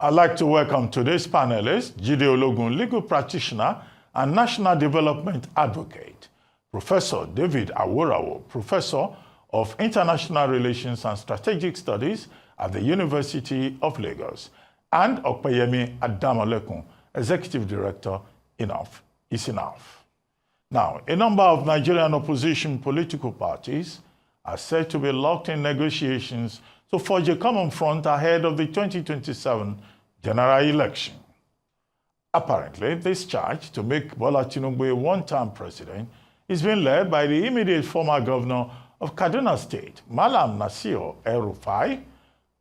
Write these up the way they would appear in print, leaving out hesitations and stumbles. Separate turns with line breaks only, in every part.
I'd like to welcome today's panelist, Jide Ologun, legal practitioner and national development advocate, Professor David Aworawo, Professor of International Relations and Strategic Studies at the University of Lagos, and Opeyemi Adamolekun, Executive Director, ISINAF. Now, a number of Nigerian opposition political parties are said to be locked in negotiations to forge a common front ahead of the 2027 general election. Apparently, this charge to make Bola Tinubu a one-term president is being led by the immediate former governor of Kaduna State, Malam Nasir El-Rufai,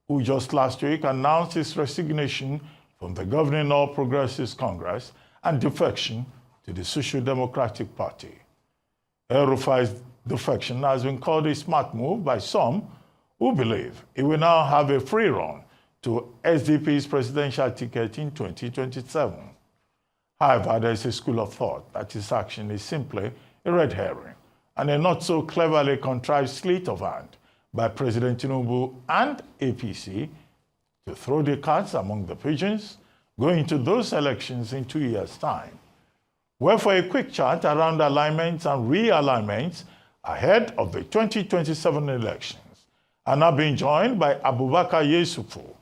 who just last week announced his resignation from the governing All Progressives Congress and defection to the Social Democratic Party. El-Rufai's defection has been called a smart move by some who believe he will now have a free run to SDP's presidential ticket in 2027. However, there is a school of thought that his action is simply a red herring and a not so cleverly contrived sleight of hand by President Tinubu and APC to throw the cards among the pigeons going into those elections in 2 years' time. Well, for a quick chat around alignments and realignments ahead of the 2027 elections, I'm now being joined by Abubakar Yesufu,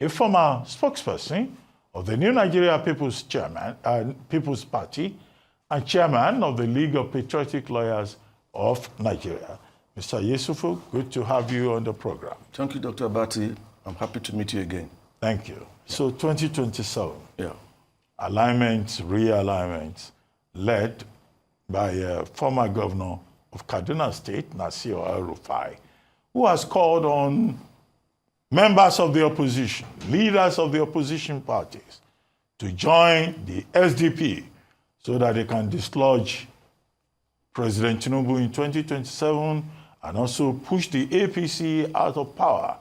a former spokesperson of the New Nigeria People's Party and chairman of the League of Patriotic Lawyers of Nigeria. Mr. Yesufu, good to have you on the program.
Thank you, Dr. Abati. I'm happy to meet you again.
Thank you. Yeah. So 2027,
yeah,
alignments, realignments, led by former governor of Kaduna State, Nasir El-Rufai, who has called on members of the opposition, leaders of the opposition parties, to join the SDP so that they can dislodge President Tinubu in 2027 and also push the APC out of power.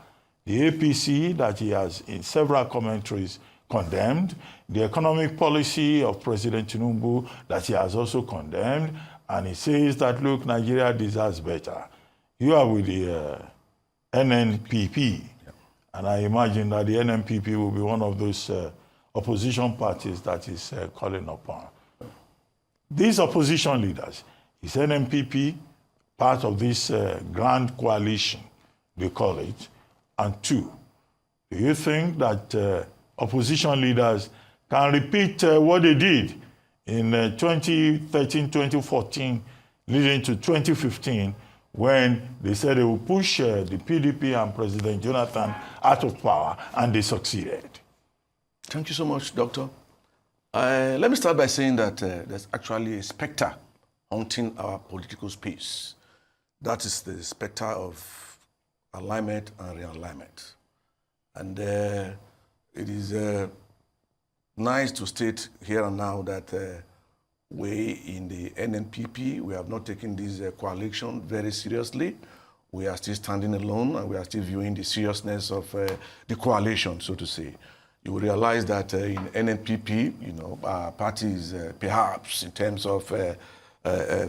The APC that he has in several commentaries condemned, the economic policy of President Tinubu that he has also condemned, and he says that, look, Nigeria deserves better. You are with the NNPP, and I imagine that the NNPP will be one of those opposition parties that is calling upon. These opposition leaders, is NNPP part of this grand coalition, they call it? And two, do you think that opposition leaders can repeat what they did in 2013, 2014, leading to 2015, when they said they would push the PDP and President Jonathan out of power, and they succeeded?
Thank you so much, Doctor. Let me start by saying that there's actually a specter haunting our political space. That is the specter of alignment and realignment. And it is nice to state here and now that we in the NNPP, we have not taken this coalition very seriously. We are still standing alone, and we are still viewing the seriousness of the coalition, so to say. You will realize that in NNPP, you know, our party is perhaps in terms of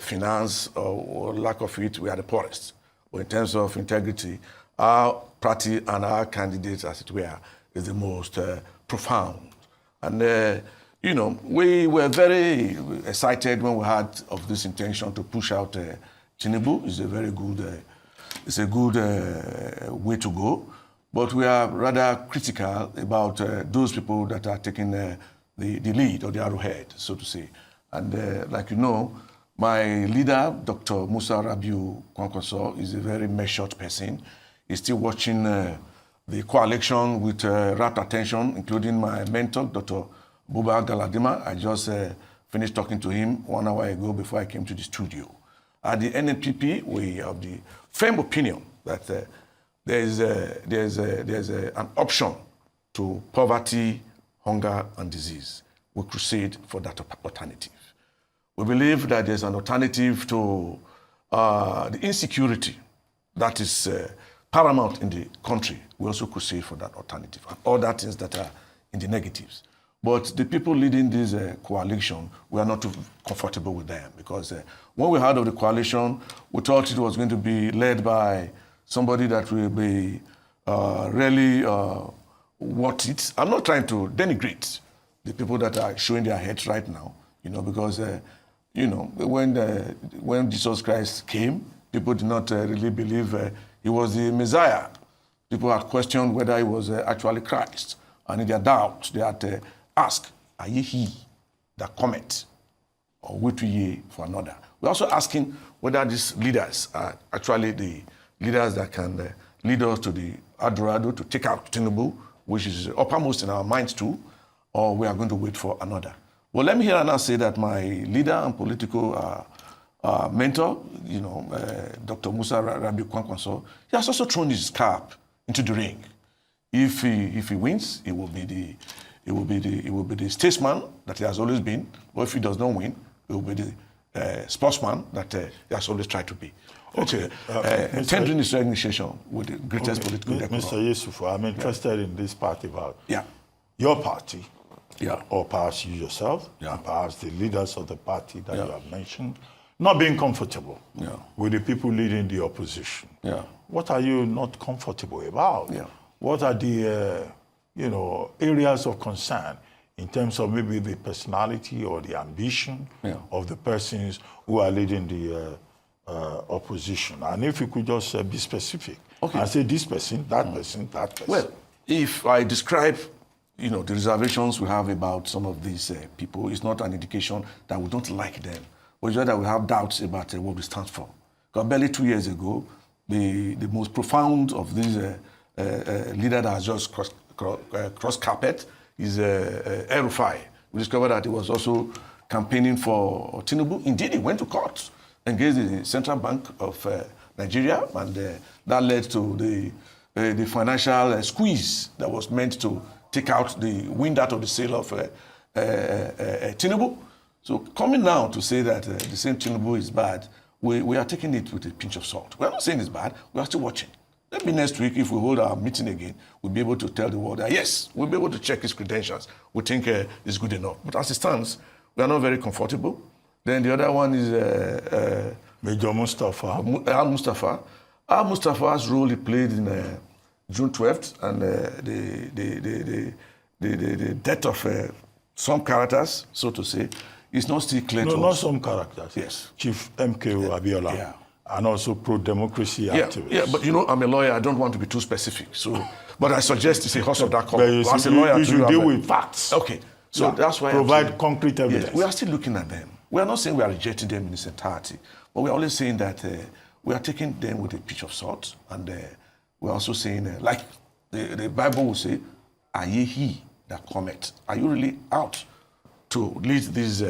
finance or lack of it, we are the poorest. But in terms of integrity, our party and our candidates, as it were, is the most profound. And, you know, we were very excited when we had of this intention to push out Tinubu. It's a very good, it's a good way to go. But we are rather critical about those people that are taking the lead or the arrowhead, so to say. And like you know, my leader, Dr. Musa Rabiu Kwankwaso, is a very measured person. He's still watching the coalition with rapt attention, including my mentor, Dr. Abubakar. I just finished talking to him 1 hour ago before I came to the studio. At the NNPP, we have the firm opinion that there's an option to poverty, hunger, and disease. We crusade for that alternative. We believe that there's an alternative to the insecurity that is paramount in the country. We also crusade for that alternative and all that things that are in the negatives. But the people leading this coalition, we are not too comfortable with them because when we heard of the coalition, we thought it was going to be led by somebody that will be really what it. I'm not trying to denigrate the people that are showing their heads right now, because, when Jesus Christ came, people did not really believe he was the Messiah. People had questioned whether he was actually Christ. And in their doubt, they had asked, are ye he that cometh, or wait ye for another? We're also asking whether these leaders are actually the leaders that can lead us to the Adorado to take out Tinubu, which is uppermost in our minds too, or we are going to wait for another. Well, let me here now say that my leader and political mentor, Dr. Musa Rabi Kwankwaso, he has also thrown his cap into the ring. If he wins, he will be the statesman that he has always been. Or if he does not win, he will be the sportsman that he has always tried to be. Okay, tendering his resignation with the greatest political decorum.
Mr. Yesufu, I'm interested in this part about
Yeah.
your party,
Yeah.
or perhaps you yourself,
Yeah.
and perhaps the leaders of the party that
Yeah.
you have mentioned, not being comfortable
Yeah.
with the people leading the opposition.
Yeah.
What are you not comfortable about?
Yeah.
What are the areas of concern in terms of maybe the personality or the ambition
Yeah.
of the persons who are leading the opposition? And if you could just be specific and say this person, that person, that person.
Well, if I describe, the reservations we have about some of these people, it's not an indication that we don't like them, but it's just that we have doubts about what we stand for. Because barely 2 years ago, the most profound of these leader that has just crossed carpet is El-Rufai. We discovered that he was also campaigning for Tinubu. Indeed, he went to court, engaged the Central Bank of Nigeria, and that led to the financial squeeze that was meant to take out the wind out of the sail of Tinubu. So coming now to say that the same Tinubu is bad, we are taking it with a pinch of salt. We are not saying it's bad, we are still watching. Maybe next week, if we hold our meeting again, we'll be able to tell the world that, yes, we'll be able to check his credentials. We think it's good enough. But as it stands, we are not very comfortable. Then the other one is
Major Mustafa.
Al-Mustafa. Al-Mustafa's role he played in June 12th and the death of some characters, so to say, is not still clear to us.
Not some characters.
Yes.
Chief MKO Abiola.
Yeah.
And also pro-democracy activists.
Yeah, but I'm a lawyer. I don't want to be too specific. So, but I suggest it's a horse of that
But
color. As a lawyer,
you should deal with facts.
Okay, so that's why
provide concrete evidence.
Yes, we are still looking at them. We are not saying we are rejecting them in its entirety, but we are always saying that we are taking them with a pinch of salt, and we are also saying, like the Bible will say, "Are ye he that cometh?" Are you really out to lead this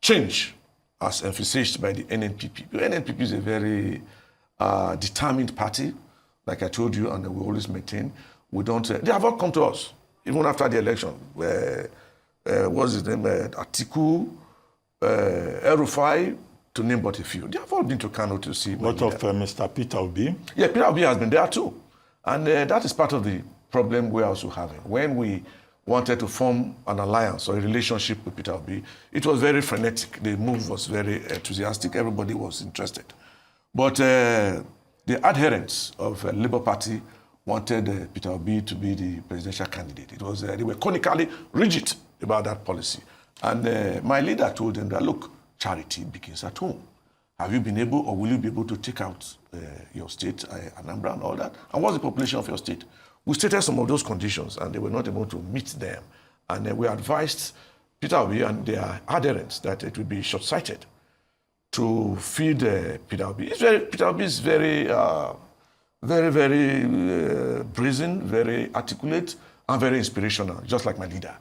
change? As emphasized by the NNPP. The NNPP is a very determined party, like I told you, and we always maintain. We don't. They have all come to us, even after the election. What's his name? Atiku, El-Rufai, to name but a few. They have all been to Kano to see.
What of Mr. Peter Obi?
Yeah, Peter Obi has been there too, and that is part of the problem we're also having. When we wanted to form an alliance or a relationship with Peter Obi, it was very frenetic. The move was very enthusiastic. Everybody was interested. But the adherents of Labour Party wanted Peter Obi to be the presidential candidate. It was they were conically rigid about that policy. And my leader told them that, look, charity begins at home. Have you been able, or will you be able to take out your state, Anambra and all that? And what's the population of your state? We stated some of those conditions, and they were not able to meet them. And we advised Peter Obi and their adherents that it would be short-sighted to feed Peter Obi. Peter Obi is very, very brazen, very articulate, and very inspirational, just like my leader.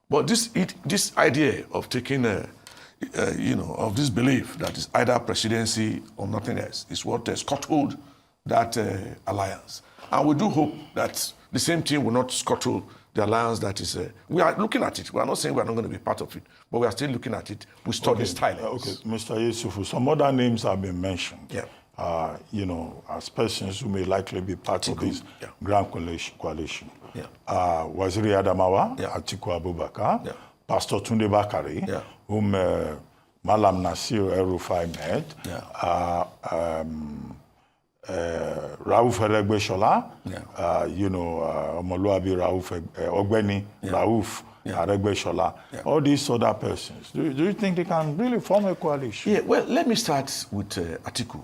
But this idea of taking, of this belief that it's either presidency or nothing else is what scuttled that alliance. And we do hope that the same thing will not scuttle the alliance that is... we are looking at it. We are not saying we are not going to be part of it, but we are still looking at it. We study style.
Okay, Mr. Yesufu, some other names have been mentioned.
Yeah.
As persons who may likely be part of this grand coalition.
Yeah.
Waziri Adamawa,
Yeah.
Atiku Abubakar,
Yeah.
Pastor Tunde Bakari,
Yeah.
whom Malam Nasir El-Rufai met,
Yeah.
Rauf Aregbesola,
Yeah.
Omoluabi Rauf, Ogbeni Rauf Aregbesola, all these other persons. Do you think they can really form a coalition?
Yeah, well, let me start with Atiku,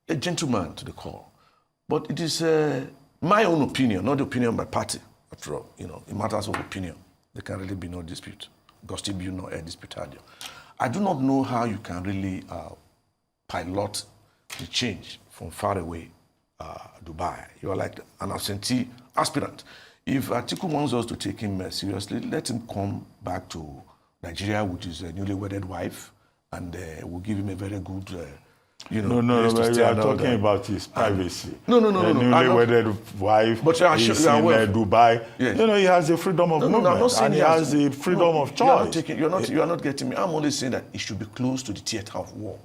a gentleman to the core. But it is my own opinion, not the opinion of my party. After all, in matters of opinion, there can really be no dispute. Gossip, no dispute. I do not know how you can really pilot the change from far away Dubai. You are like an absentee aspirant. If Atiku wants us to take him seriously, let him come back to Nigeria with his newly wedded wife, and we'll give him a very good,
No, but you are talking about his privacy.
No.
The newly wedded wife
but
is in Dubai.
Yes.
He has the freedom of movement,
I'm not saying
and he has the freedom of choice.
You are not getting me. I'm only saying that it should be close to the theater of war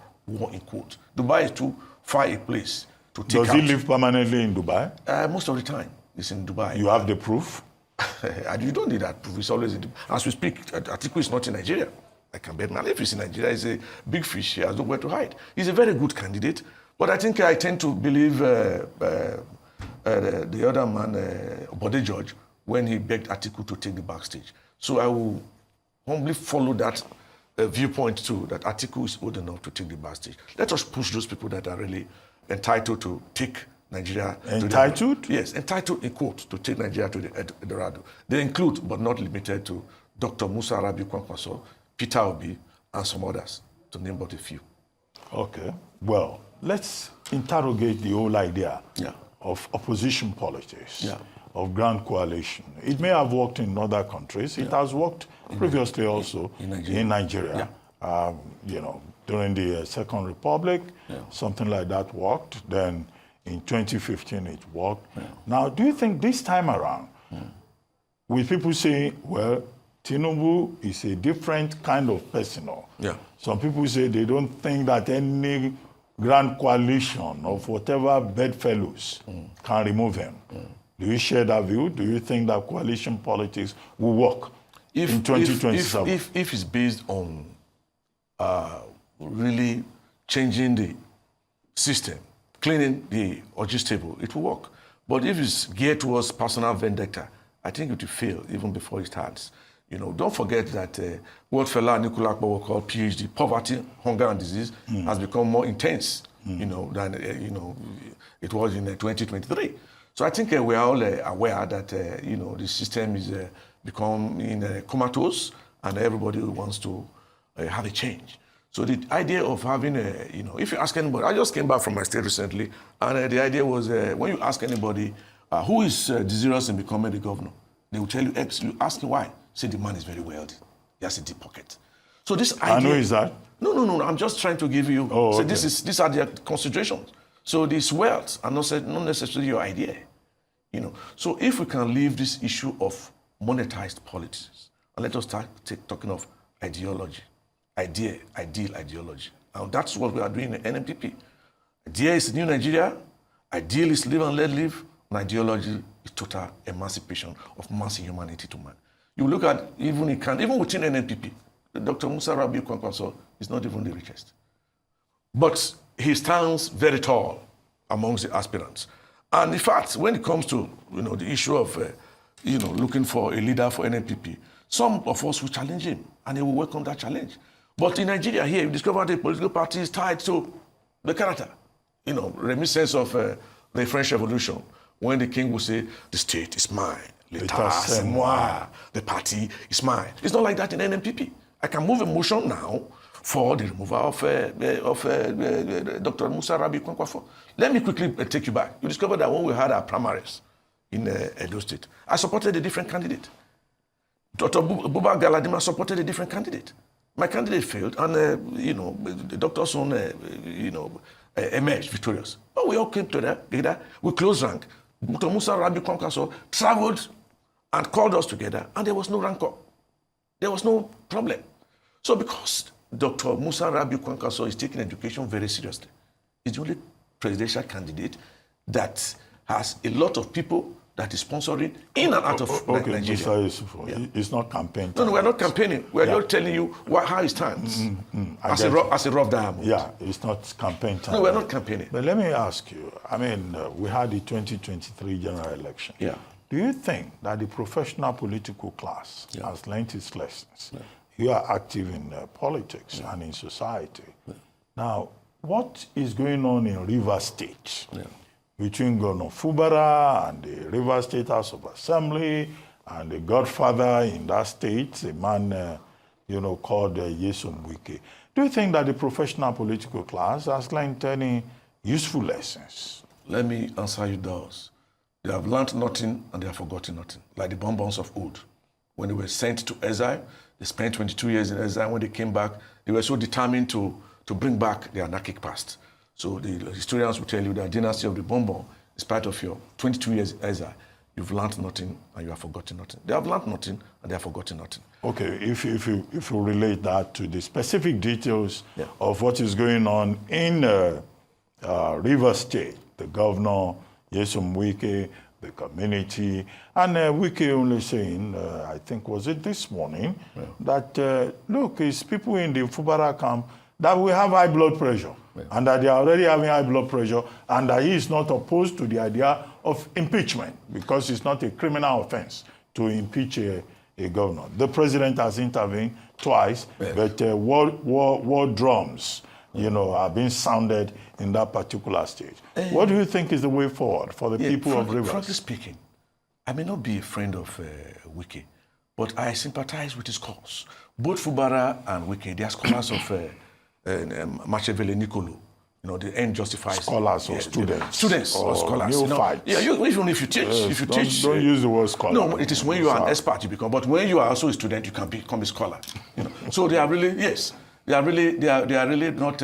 in quote. Dubai is too far a place to take
Does he live permanently in Dubai?
Most of the time, it's in Dubai.
You have the proof?
You don't need that proof. It's always in Dubai. As we speak, Atiku is not in Nigeria. I can bet my life he's in Nigeria. He's a big fish. He has nowhere to hide. He's a very good candidate. But I think I tend to believe the other man, Bode George, when he begged Atiku to take the backstage. So I will humbly follow that viewpoint too, that Atiku is old enough to take the backstage. Let us push those people that are really entitled to take Nigeria.
Entitled?
Yes, entitled in quote to take Nigeria to the Eldorado. They include, but not limited to, Dr. Musa Rabi Kwankwaso, Peter Obi, and some others, to name but a few.
Okay. Well, let's interrogate the whole idea
Yeah.
of opposition politics,
Yeah.
of grand coalition. It may have worked in other countries. It has worked previously also in Nigeria. During the Second Republic, something like that worked. Then in 2015, it worked. Now, do you think this time around, with people saying, well, Tinubu is a different kind of person? Some people say they don't think that any grand coalition of whatever bedfellows can remove him. Do you share that view? Do you think that coalition politics will work in 2027?
If it's based on really changing the system, cleaning the origin table, it will work. But if it's geared towards personal vendetta, I think it will fail even before it starts. Don't forget that what Fela Nicola will call PhD, poverty, hunger, and disease, has become more intense, than it was in 2023. So I think we are all aware that the system is becoming comatose, and everybody wants to have a change. So the idea of having if you ask anybody, I just came back from my state recently, and the idea was when you ask anybody who is desirous in becoming the governor, they will tell you X. You ask him why. Say the man is very wealthy. He has a deep pocket. So this idea.
I know is that.
No. I'm just trying to give you.
Okay.
These are their considerations. So this wealth are not necessarily your idea. So if we can leave this issue of monetized politics, and let us start talking of ideology, ideal ideology. And that's what we are doing in NMPP. Idea is new Nigeria. Ideal is live and let live. And ideology is total emancipation of mass humanity to man. You look at even within NNPP, Dr. Musa Rabi Kwankwaso is not even the richest. But he stands very tall amongst the aspirants. And in fact, when it comes to the issue of looking for a leader for NNPP, some of us will challenge him, and he will welcome that challenge. But in Nigeria here, you discover the political party is tied to the character. Reminiscence of the French Revolution, when the king would say, the state is mine. L'État, c'est moi. The party is mine. It's not like that in NNPP. I can move a motion now for the removal of Dr. Musa Rabi Kwankwaso. Let me quickly take you back. You discover that when we had our primaries in Edo State, I supported a different candidate. Dr. Abubakar supported a different candidate. My candidate failed, and the doctor's own emerged victorious. But we all came together. We closed rank. Dr. Musa Rabi Kwankwaso traveled and called us together, and there was no rancor. There was no problem. So because Dr. Musa Rabi Kwankwaso is taking education very seriously, he's the only presidential candidate that has a lot of people that is sponsoring in and out of
Okay,
Nigeria.
Mr. Yesufu, it's not campaign
No,
time.
we're not campaigning. We're just telling you how it stands as a rough diamond.
Yeah, it's not campaign time.
No, we're not campaigning.
But let me ask you, I mean, we had the 2023 general election.
Yeah.
Do you think that the professional political class has learned its lessons?
Yeah.
You are active in politics and in society. Now, what is going on in Rivers State between Governor Fubara and the Rivers State House of Assembly and the godfather in that state, a man, called Yesufu? Do you think that the professional political class has learned any useful lessons?
Let me answer you those. They have learned nothing and they have forgotten nothing, like the bonbons of old. When they were sent to exile, they spent 22 years in exile. When they came back, they were so determined to bring back the anarchic past. So the historians will tell you that dynasty of the bonbon, in spite of your 22 years exile, you've learned nothing and you have forgotten nothing. They have learned nothing and they have forgotten nothing.
Okay, if you relate that to the specific details of what is going on in Rivers State, the governor, Yesufu, the community, and Wike only saying, I think was it this morning, that look, it's people in the Fubara camp that will have high blood pressure, and that they are already having high blood pressure, and that he is not opposed to the idea of impeachment, because it's not a criminal offense to impeach a governor. The president has intervened twice, but war drums, are being sounded in that particular stage. What do you think is the way forward for the people of Rivers?
Frankly speaking, I may not be a friend of Wike, but I sympathize with his cause. Both Fubara and Wike, they are scholars of Machiavelli Niccolo. The end justifies.
Scholars or students?
Students or scholars. Even if you teach.
Don't use the word scholar.
No, it is when you are an expert you become. But when you are also a student, you can become a scholar. So they are really, yes, they are really not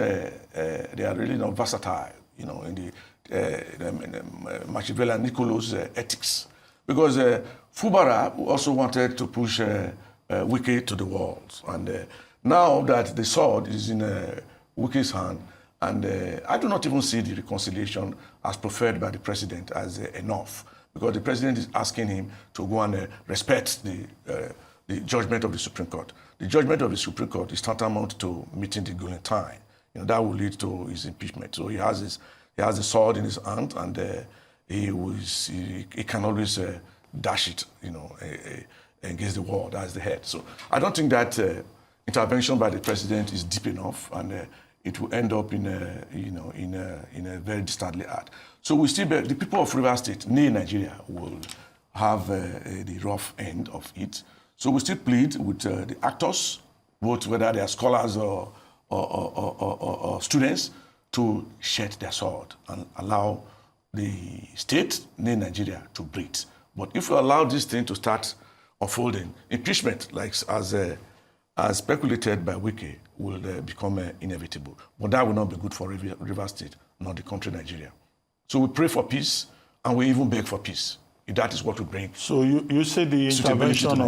versatile. In the Machiavelli Niccolo's ethics, because Fubara also wanted to push Wike to the walls, and now that the sword is in Wike's hand. And I do not even see the reconciliation as preferred by the president as enough, because the president is asking him to go and respect the judgment of the Supreme Court. The judgment of the Supreme Court is tantamount to meeting the golden time. That will lead to his impeachment. So he has the sword in his hand, and he can always dash it, against the wall. That's the head. So I don't think that intervention by the president is deep enough, and it will end up in a very distantly hard. So we still, the people of Rivers State, near Nigeria, will have the rough end of it. So we still plead with the actors, both whether they are scholars or students, to shed their sword and allow the state, near Nigeria, to breathe. But if we allow this thing to start unfolding, impeachment, like as speculated by Wike, will become inevitable. But that will not be good for Rivers State, nor the country Nigeria. So we pray for peace, and we even beg for peace. If that is what we bring. So
you say the intervention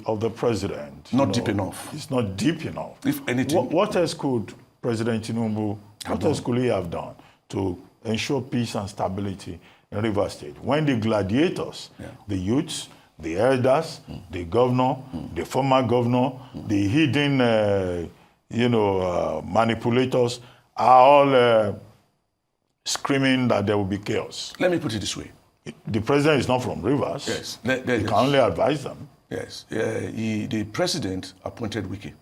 of the president
not deep enough.
It's not deep enough.
If anything,
what else could President Tinubu, what else could he have done to ensure peace and stability in Rivers State? When the gladiators, the youths, the elders, the governor, the former governor, the hidden, manipulators are all screaming that there will be chaos.
Let me put it this way.
The president is not from Rivers.
Yes.
He can only advise them.
Yes. The president appointed Wike.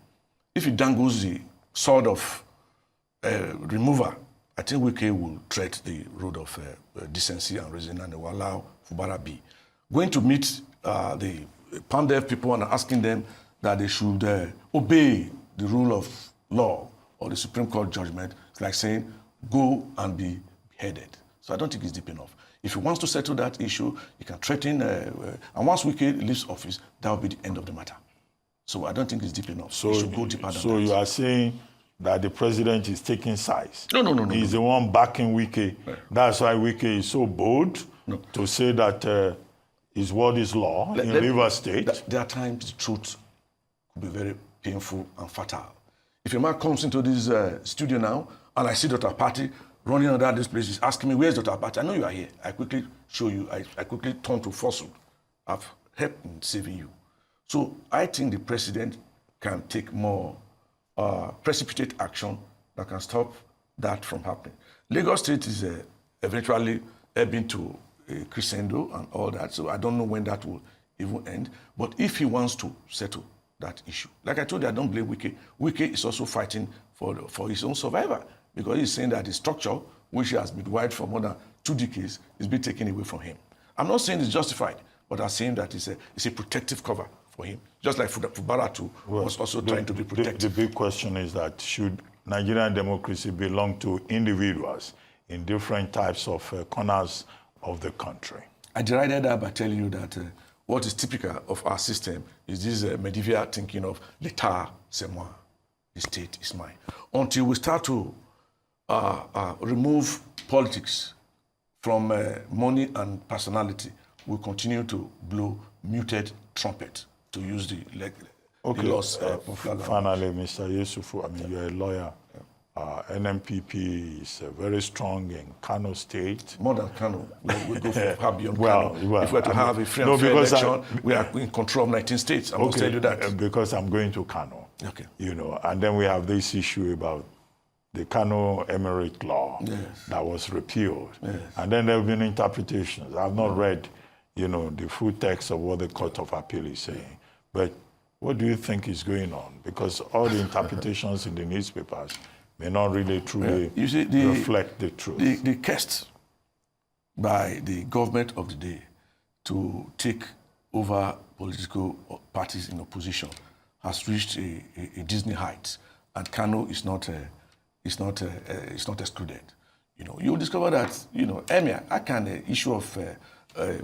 If he dangles the sword of remover, I think Wike will tread the road of decency and reason, and will allow Fubara be. Going to meet the Pandev people and asking them that they should obey the rule of law or the Supreme Court judgment, it's like saying, go and be beheaded. So I don't think it's deep enough. If he wants to settle that issue, he can threaten, and once Wike leaves office, that will be the end of the matter. So I don't think it's deep enough.
So,
he should go deeper than that.
So you are saying that the president is taking sides?
No.
He's the one backing Wike. Right. That's why Wike is so bold to say that his word is law in Rivers State.
There are times the truth could be very painful and fatal. If a man comes into this studio now, and I see that our party running under this place, is asking me, where's Dr. Abacha? I know you are here. I quickly show you. I quickly turn to Fosu. I've helped in saving you. So I think the president can take more precipitate action that can stop that from happening. Lagos State is eventually ebbing to a crescendo and all that, so I don't know when that will even end. But if he wants to settle that issue, like I told you, I don't blame Wike. Wike is also fighting for his own survival, because he's saying that the structure, which has been wide for more than 2 decades, is being taken away from him. I'm not saying it's justified, but I'm saying that it's a protective cover for him, just like Fubara too was also trying to be protected.
The big question is that should Nigerian democracy belong to individuals in different types of corners of the country?
I derided that by telling you that what is typical of our system is this medieval thinking of l'État, c'est moi, the state is mine. Until we start to remove politics from money and personality, we'll continue to blow muted trumpet, to use the laws.
Finally, Mr. Yesufu, I mean, you're a lawyer. NMPP is very strong in Kano State.
More than Kano. We go far beyond Kano. If we're to have a free and fair election, we are in control of 19 states. I must tell you that.
Because I'm going to Kano.
Okay.
You know, and then we have this issue about the Kano Emirate law that was repealed.
Yes.
And then there have been interpretations. I've not read, the full text of what the Court of Appeal is saying. But what do you think is going on? Because all the interpretations in the newspapers may not really truly reflect the truth.
The quest by the government of the day to take over political parties in opposition has reached a Disney height, and Kano is not excluded. You'll discover that emir, how can the issue of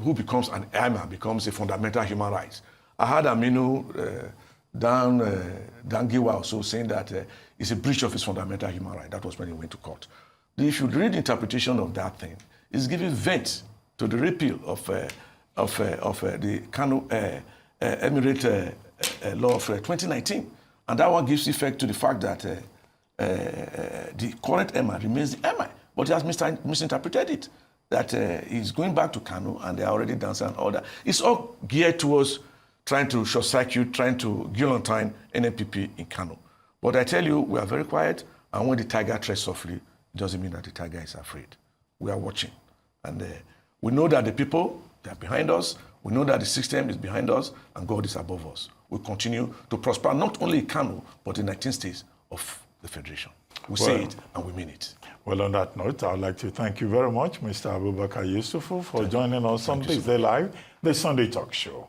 who becomes an emir becomes a fundamental human right? I heard Aminu Dangiwa also saying that it's a breach of his fundamental human right. That was when he went to court. If you read the interpretation of that thing, it's giving vent to the repeal of the Kano Emirate law of 2019. And that one gives effect to the fact that the current emir remains the emir, but he has misinterpreted it, that he's going back to Kano and they're already dancing and all that. It's all geared towards trying to short-circuit, trying to guillotine NNPP in Kano. But I tell you, we are very quiet, and when the tiger treads softly, it doesn't mean that the tiger is afraid. We are watching. And we know that the people, they are behind us. We know that the system is behind us, and God is above us. We continue to prosper, not only in Kano, but in 19 states of the Federation. We say it, and we mean it.
Well, on that note, I would like to thank you very much, Mr. Abubakar Yesufu, for joining us on This Day Live, the Sunday Talk Show.